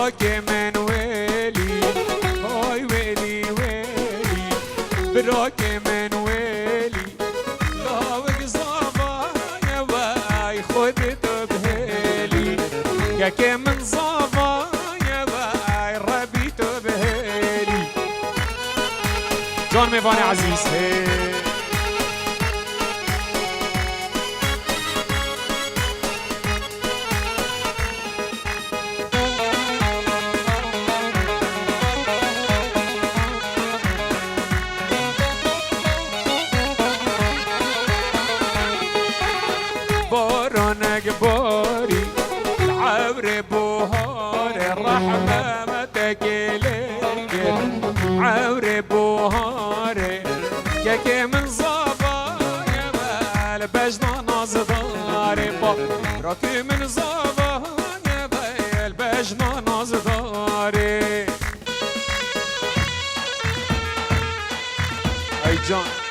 براك من ويلي هاي ويلي ويلي براك من ويلي لا وقصابة يا باي خدت بهيلي ياك من صابة يا باي ربيت بهيلي جون ميفاني عزيز هي بارانك باري العبر بوهار الرحمة ما تكلك عبر بوهار ياك من صابا يا بال بجنا نازداري براك من صابا يا بال بجنا نازداري اي جان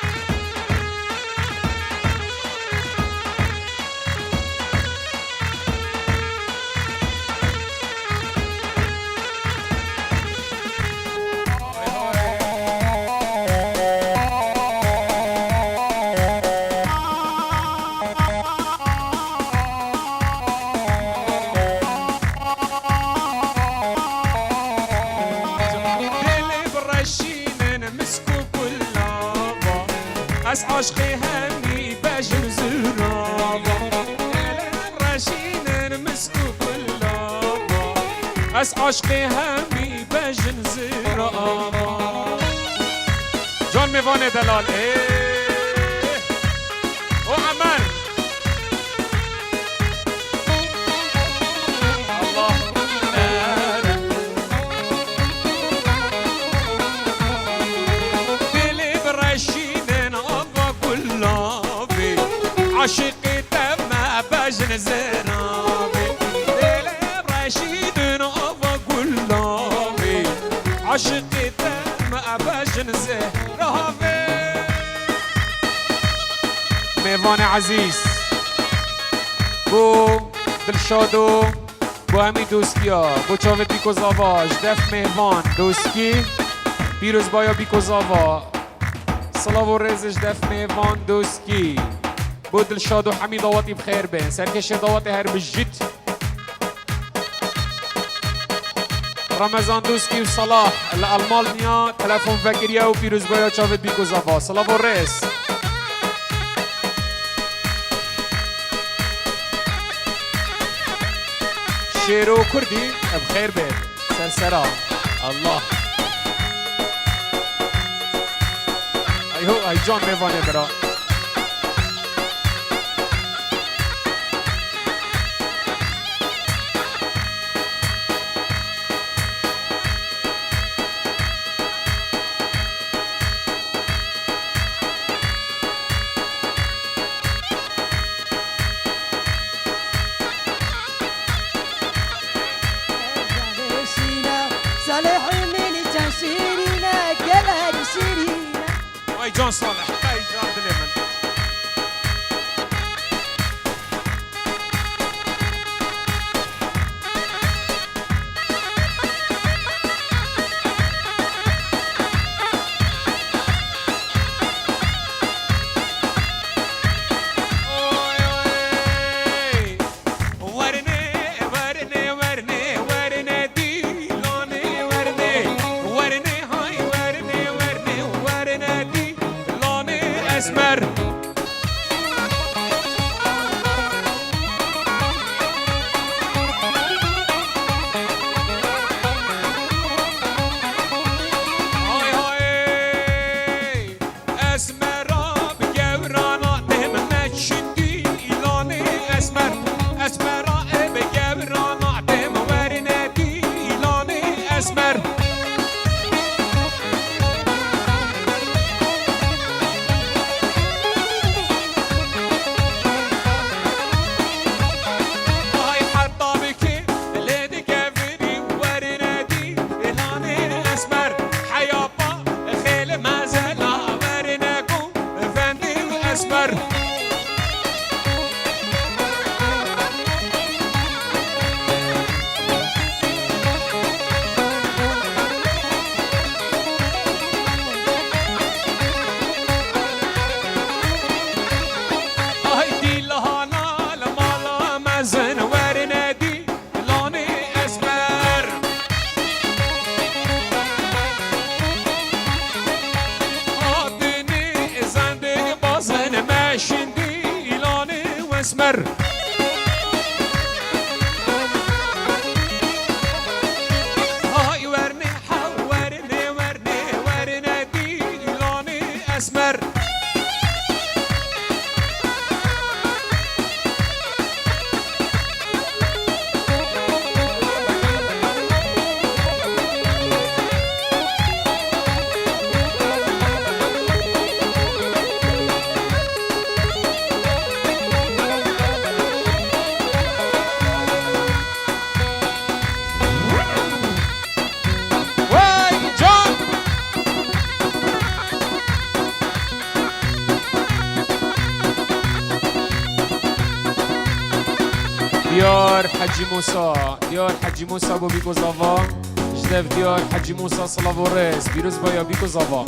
اس عشقي هني باجن زرابا راشين نمسكو كلابا اس عشقي هني باجن زرابا جون ميفاني دلال ايه وعمر الله دلي براشين عشقي تما باجن زنابي ليلة رشيد نوفا قلابي عشقي تما باجن زنابي ميفاني عزيز بو دلشادو بو همي دوستیا بو چاوت بیکو زاواج دف ميفان دوسکی پیروز بایا بیکو زاوا صلاة و رزش دف ميفان دوسکی بود الشاد و حمی دواتی بخیر بین سرکش دواتی هر بجید رمضان دوسکی و صلاح الالمانیا تلفون فکریه و پیروز بایا چاوت بیکو زفا صلاح و رئیس شیرو کردی بخیر بین سرسرا الله ایهو ای جان میوانه برا اي جون صالح اي جون دليمن اسمر اسمر هاي ورني حورني ورني ديلاني اسمر ديار حجي موسى ديار حجي موسى بو بيكو زافا جدف ديار حجي موسى صلافوريس بيروز بايا بيكو زافا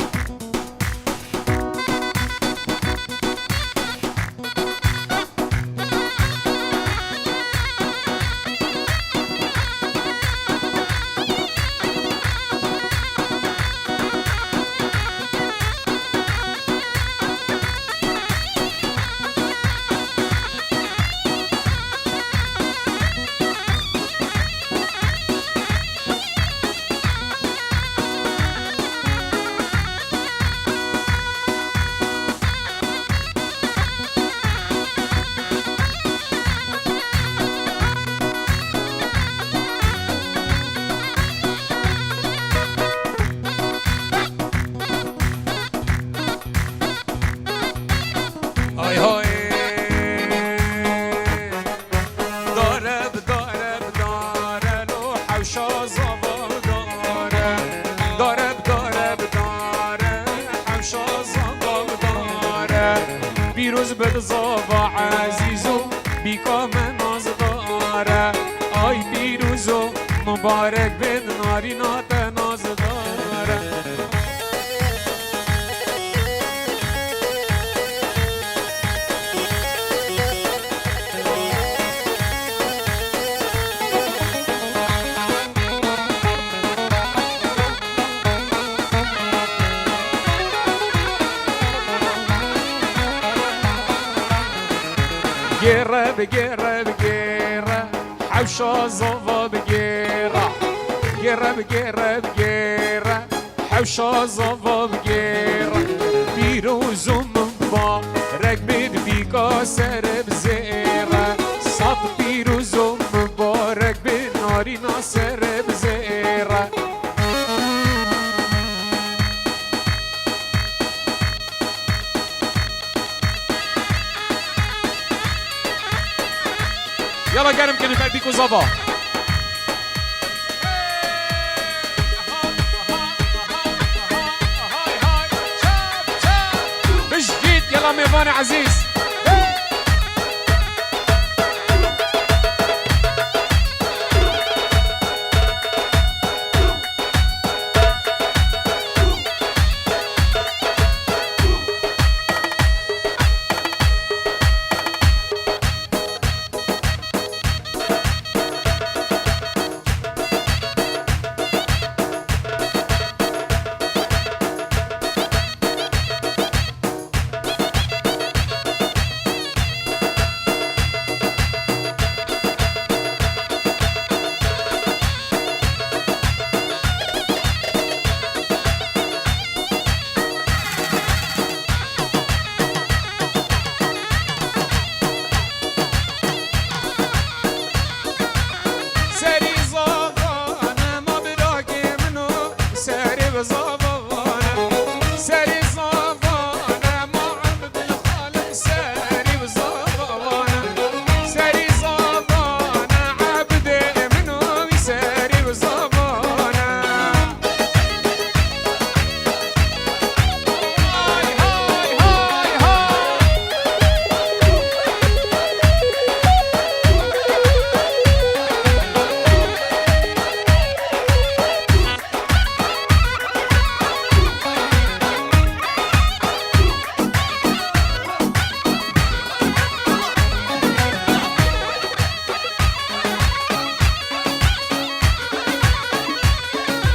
هاي هاي داره لو حوشا زبا داره حوشا زبا بیروز بد زبا عزیزو بیکا مناز داره آی بیروزو مبارک بد نارینات ناز داره بگیره حوشا زوا بگیره حوشا زوا بگیره پیروزم مبارک بید بیکا سر بزیره صد پیروزم مبارک بید نارینا سر بزیره يلا قرب كده بقى بيكو زبا مش جديد يلا ميفاني عزيز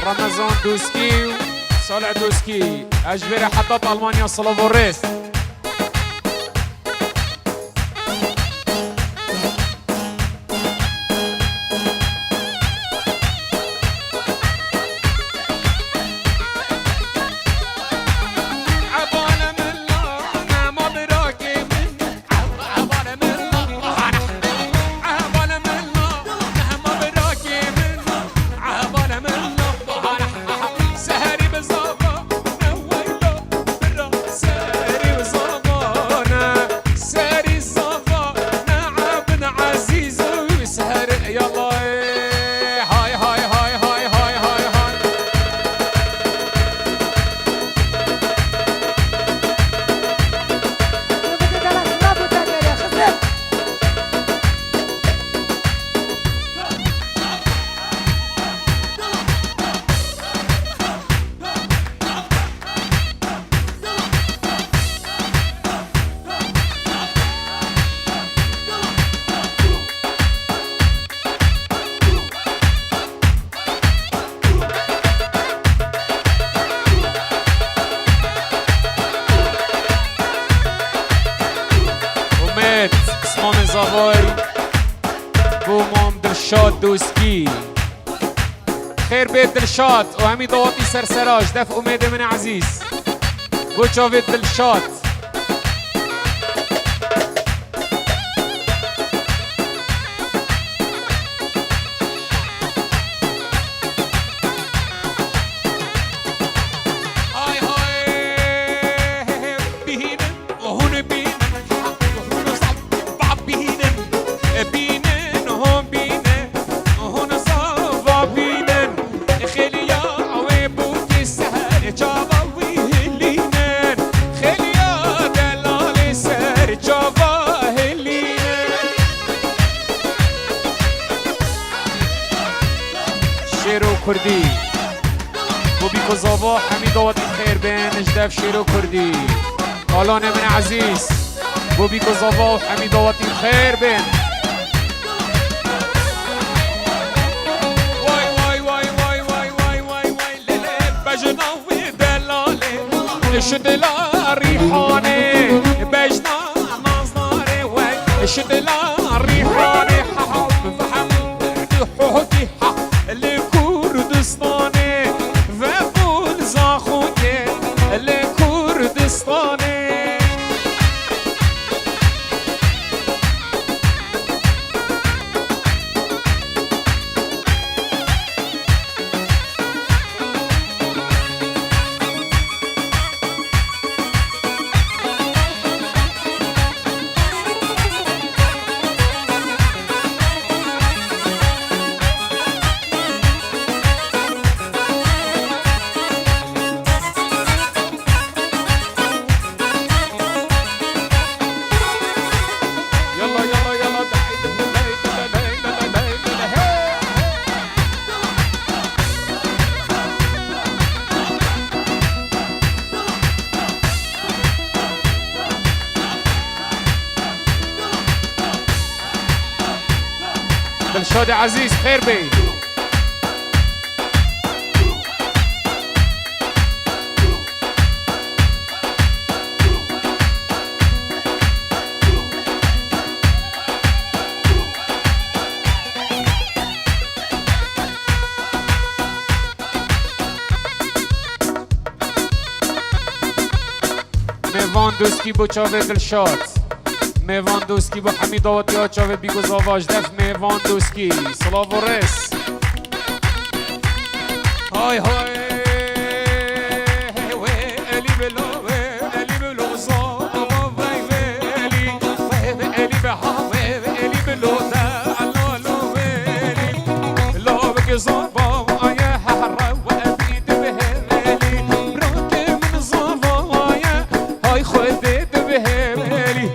رمضان دوسكي صالح دوسكي اجبري حطت المانيا صلافوريس زاوای بو مام دلشاد دوسکی خیر بيت دلشاد و همی دواتی سرسراج دف امید من عزیز بو چاوید دلشاد كردي وبيكو زابا حمي دوات الخير بين جدف شيرو كردي قالان من عزيز وبيكو زابا حمي دوات الخير بين واي واي واي واي واي واي واي واي للي بجنا ودلالي الشدلا ريحاني بجنا نظاري واي الشدلا ريحاني ححب فحم حوكي اللي كردستاني وقول زاخوكي اللي كردستاني دلشاد عزيز خير بي میوان دوسکی بو چاوه دلشاد میوان دوسکی با حمید آواتی ها چاوه بیگو زاواج دف میوان دوسکی سلاو و رس های های ویلی بلو ویلی بلو زاوا ویلی ویلی بها ویلی بلو دلالو ویلی لا بگی زاوا آیه حرا و ابید به ویلی راک من زاوا آیه های خود به ویلی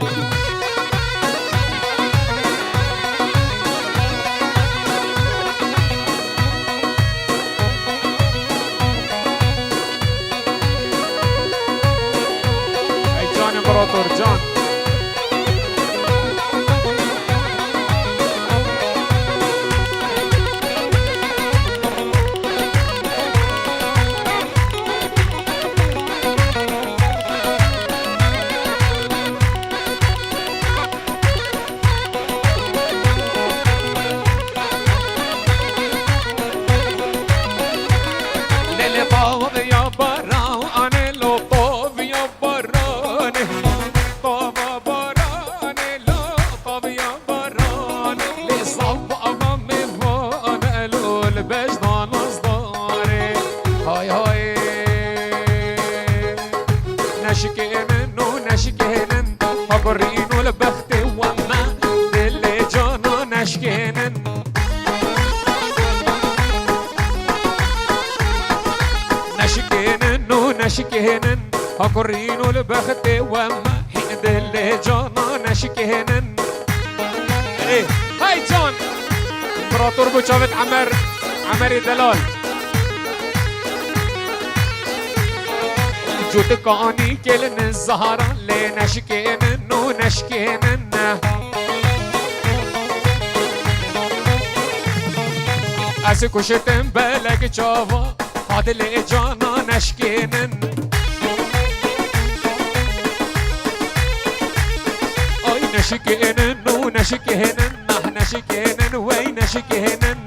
امپراتور جان لیلی باو یا بارا آنه لو باو یا بارانه بابا بارانه لو باو یا بارانه لیزاب آقا میوانه لو لبجدان ازداره های های نشکنن و نشکنن حقرین و لبخت و من دل جانا نشکنن نشکنن و نشکنن حقرین و لبخت و من دل جانا نشکنن های جان امپراتور بو چاوت عمر دلال جوت کانی کلن زهران لی نشکنن و نشکنن از کشتن بلک چاوا حادل جانا نشکنن نشكي هنن ونشكي هنن نحن شكي هنن وين نشكي هنن